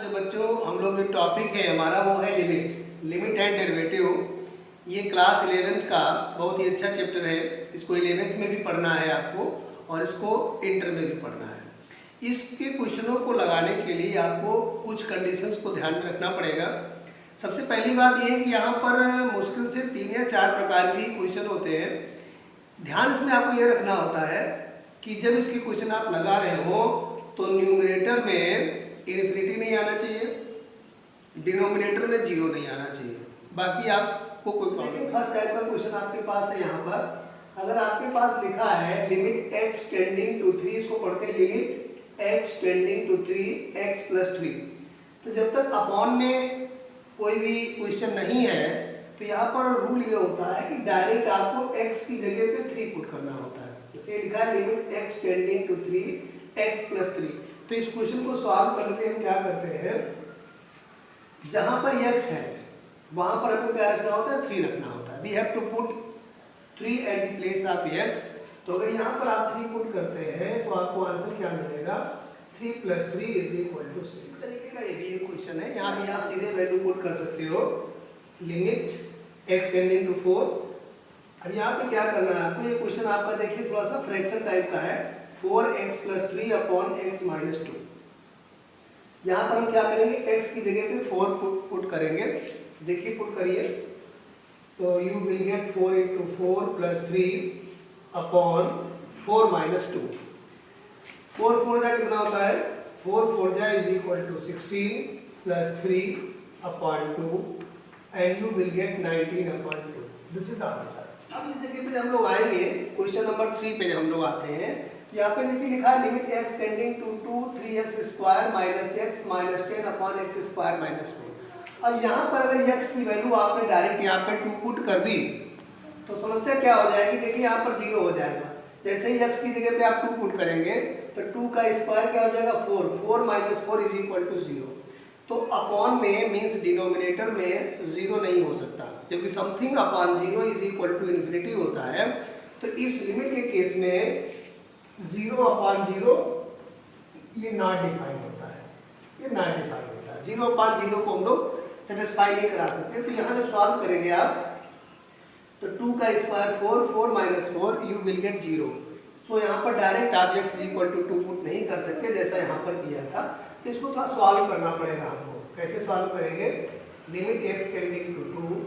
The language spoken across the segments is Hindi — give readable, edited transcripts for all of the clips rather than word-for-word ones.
जो बच्चों हम लोग जो टॉपिक है हमारा वो है लिमिट एंड डेरिवेटिव। ये क्लास 11th का बहुत ही अच्छा चैप्टर है। इसको 11th में भी पढ़ना है आपको और इसको इंटर में भी पढ़ना है। इसके क्वेश्चनों को लगाने के लिए आपको कुछ कंडीशंस को ध्यान रखना पड़ेगा। सबसे पहली बात यह है कि यहाँ पर मुश्किल से 3 या 4 प्रकार के क्वेश्चन होते हैं। ध्यान इसमें आपको ये रखना होता है कि जब इसके क्वेश्चन आप लगा रहे हो तो न्यूमरेटर में इन्फिनिटी नहीं आना चाहिए, डिनोमिनेटर में 0 नहीं आना चाहिए, बाकी आपको कोई प्रॉब्लम नहीं। फर्स्ट टाइप का क्वेश्चन आपके पास है। यहाँ पर अगर आपके पास लिखा है लिमिट x टेंडिंग टू 3, इसको पढ़ते हैं limit x tending to 3x + 3। तो जब तक अपॉन में कोई भी क्वेश्चन नहीं है तो यहाँ पर रूल ये होता है कि डायरेक्ट आपको x की जगह पे 3 पुट करना होता है। जैसे लिखा है limit x tending to 3x + 3। तो इस क्वेश्चन को सॉल्व करने के लिए हम क्या करते हैं, जहां पर x है वहां पर हमको क्या रखना होता है, 3 रखना होता है। We have to put 3 at the place of x। तो अगर यहाँ पर आप 3 पुट करते हैं तो आपको आंसर क्या मिलेगा, 3 + 3 = 6। तरीके का ये भी एक क्वेश्चन है। यहाँ भी आप सीधे वैल्यू पुट कर सकते हो, लिमिट x टेंडिंग टू 4। अब यहाँ पे क्या करना है आपको, ये क्वेश्चन आपका देखिए थोड़ा सा फ्रैक्शन टाइप का है, 4x + 3 / x - 2। यहाँ पर हम क्या करेंगे, x की जगह पे 4 पुट करेंगे। देखिए पुट करिए तो you will get 4 × 4 + 3 / 4 - 2। 4 4 जा कितना होता है, 4 4 जा = 16 + 3 / 2 and you will get 19 / 2। This is the answer. अब इस जगह पे हम लोग आएंगे क्वेश्चन नंबर 3 पे। जब हम लोग आते हैं यहाँ पे देखिए लिखा है limit x tending to 2 3x² - x - 10 / x² - 4। अब यहाँ पर अगर x की वैल्यू आपने डायरेक्ट यहाँ पे 2 पुट कर दी तो समस्या क्या हो जाएगी, देखिए यहाँ पर 0 हो जाएगा। जैसे ही x की जगह पे आप 2 पुट करेंगे तो 2 का स्क्वायर क्या हो जाएगा, 4 4 - 4 = 0। तो अपॉन में मीन्स डिनोमिनेटर में 0 नहीं हो सकता, जबकि समथिंग अपॉन 0 = इन्फिनिटी होता है। तो इस लिमिट के केस में 0/0 ये नॉट डिफाइन होता है, ये नॉट डिफाइन होता है। 0/0 को हम लोग सेटिस्फाई नहीं करा सकते। तो यहाँ जब सॉल्व करेंगे आप तो 2 का स्क्वायर 4 4 - 4 you will get 0। सो यहाँ पर डायरेक्ट आप x = 2 पुट नहीं कर सकते जैसा यहाँ पर किया था। तो इसको थोड़ा सॉल्व करना पड़ेगा हमको। कैसे सॉल्व करेंगे, लिमिट x टेंडिंग टू 2।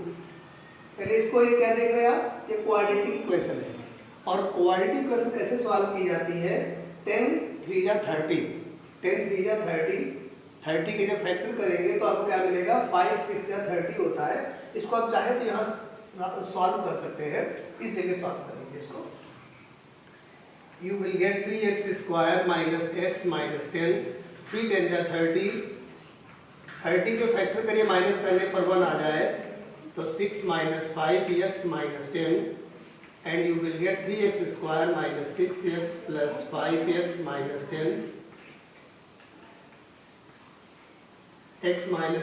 पहले इसको ये क्या देख रहे हैं आप, ये क्वाड्रेटिक इक्वेशन है। और क्वाड्रेटिक इक्वेशन कैसे सॉल्व की जाती है, 10 3 जा 30, 10 3 जा 30, 30 के जब फैक्टर करेंगे तो आपको क्या मिलेगा, 5 6 जा 30 होता है। इसको आप चाहे तो यहाँ सॉल्व कर सकते हैं, इस जगह सॉल्व करेंगे इसको। You will get 3x² - x - 10, 3 10 जा 30, 30 के फैक्टर करिए माइनस करने पर 1 आ जाए तो 6 - 5x - 10 and you will get 3x² - 6x + 5x - 10 x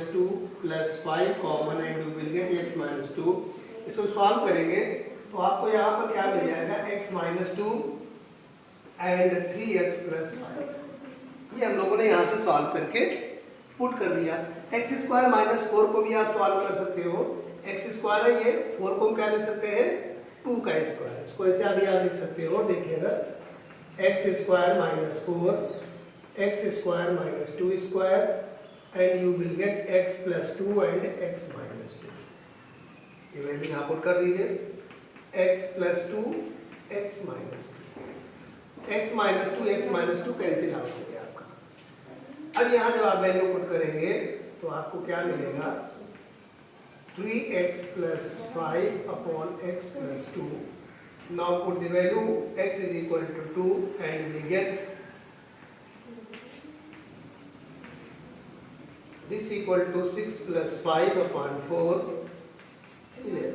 - 2 + 5 common and you will get x - 2। इसको सॉल्व करेंगे तो आपको यहाँ पर क्या मिल जाएगा, x - 2 and 3x + 5। ये हम लोगों ने यहाँ से सॉल्व करके पुट कर दिया। x² - 4 को भी आप सॉल्व कर सकते हो। x² है ये, 4 को हम क्या लिख सकते हैं, 2 का स्क्वायर। इसको ऐसे अभी आप लिख सकते हो, देखिएगा x² - 4 x² - 2² and you will get x + 2 and x - 2। ये वैल्यू यहाँ पुट कर दीजिए, x + 2 x - 2, x - 2 x - 2 cancel out हो गया आपका। अब यहाँ जब आप वैल्यू पुट करेंगे तो आपको क्या मिलेगा, 3x + 5 / x + 2। Now put the value x = 2 and we get this = 6 + 5 / 4 11।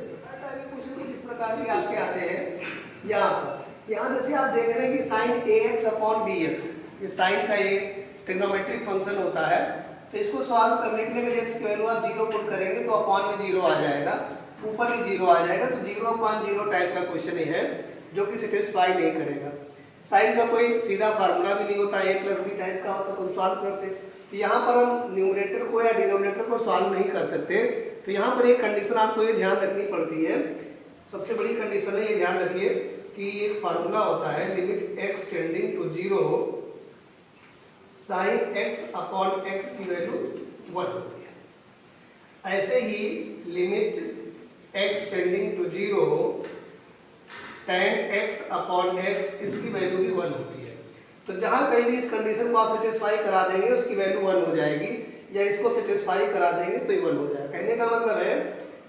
कुछ इस प्रकार के आपके आते हैं। यहाँ जैसे आप देख रहे हैं कि sin ax/bx, ये साइन का ये ट्रिग्नोमेट्रिक फंक्शन होता है। तो इसको सॉल्व करने के लिए अगर x की वैल्यू आप 0 पुट करेंगे तो अपॉन में 0 आ जाएगा, ऊपर भी 0 आ जाएगा। तो 0/0 टाइप का क्वेश्चन है जो कि सेटिस्फाई नहीं करेगा। साइन का कोई सीधा फार्मूला भी नहीं होता, a प्लस बी टाइप का होता तो सॉल्व करते। तो यहाँ पर हम न्यूमरेटर को या डिनोमिनेटर को सॉल्व नहीं कर सकते। तो यहाँ पर एक कंडीशन आपको ये ध्यान रखनी पड़ती है, सबसे बड़ी कंडीशन है, ये ध्यान रखिए कि एक फार्मूला होता है limit x tending to 0 sine x upon x की वैल्यू 1 होती है। ऐसे ही limit x tending to 0 tan x upon x इसकी वैल्यू भी 1 होती है। तो जहां कहीं भी इस कंडीशन को आप सेटिस्फाई करा देंगे उसकी वैल्यू 1 हो जाएगी, या इसको सेटिस्फाई करा देंगे तो ये 1 हो जाएगा। कहने का मतलब है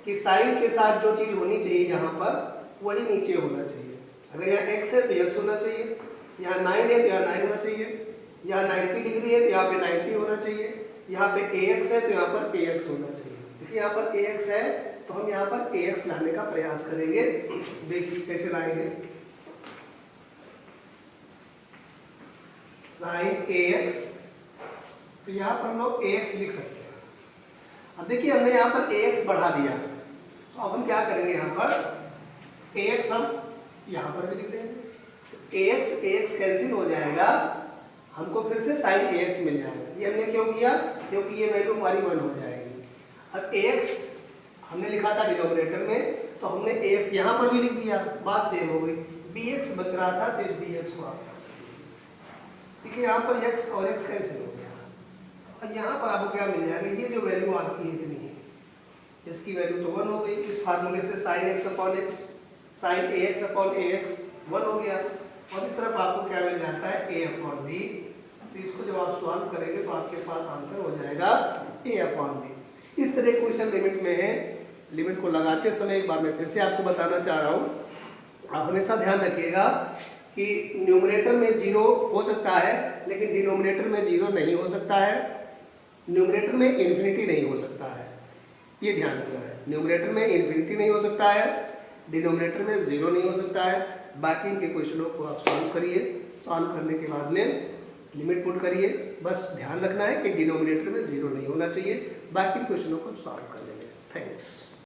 कि साइन के साथ जो चीज़ होनी चाहिए यहाँ पर वही नीचे होना चाहिए। अगर यहाँ x है तो x होना चाहिए, यहाँ 9 है तो यहाँ 9 होना चाहिए, यहाँ 90 डिग्री है तो यहाँ पे 90 होना चाहिए, यहाँ पे ax है तो यहाँ पर ax होना चाहिए। देखिए यहाँ पर ax है तो हम यहाँ पर ax लाने का प्रयास करेंगे। देखिए कैसे लाएंगे, साइन ax, तो यहाँ पर हम लोग ax लिख सकते हैं। अब देखिए हमने यहाँ पर ax बढ़ा दिया, तो अब हम क्या करेंगे, यहाँ पर ax हम यहाँ पर भी लिख देंगे। ax कैंसिल हो जाएगा, हमको फिर से साइन ax मिल जाएगा। ये हमने क्यों किया, क्योंकि ये वैल्यू हमारी 1 हो जाएगी। अब ax हमने लिखा था डिनोमिनेटर में, तो हमने ax यहाँ पर भी लिख दिया, बात सेम हो गई। bx बच रहा था तो इस bx को आप देखिए यहाँ पर x और x कैंसिल हो गया। अब यहाँ पर आपको क्या मिल जाएगा, ये जो वैल्यू आपकी इतनी है, इसकी वैल्यू तो 1 हो गई। इस फार्मूले से sine x upon x, sine ax upon ax 1 हो गया। और इस तरफ आपको क्या मिल जाता है, a अपॉन b। तो इसको जब आप सॉल्व करेंगे तो आपके पास आंसर हो जाएगा a अपॉन b। इस तरह क्वेश्चन लिमिट में है। लिमिट को लगाते समय एक बार मैं फिर से आपको बताना चाह रहा हूँ, आप हमेशा ध्यान रखिएगा कि न्यूमरेटर में 0 हो सकता है लेकिन डिनोमिनेटर में 0 नहीं हो सकता है, न्यूमरेटर में इन्फिनिटी नहीं हो सकता है, ये ध्यान रखना है। न्यूमरेटर में इन्फिनिटी नहीं हो सकता है, डिनोमिनेटर में 0 नहीं हो सकता है। बाकी इनके क्वेश्चनों को आप सॉल्व करिए, सॉल्व करने के बाद में लिमिट पुट करिए। बस ध्यान रखना है कि डिनोमिनेटर में 0 नहीं होना चाहिए, बाकी क्वेश्चनों को सॉल्व कर लेंगे। थैंक्स।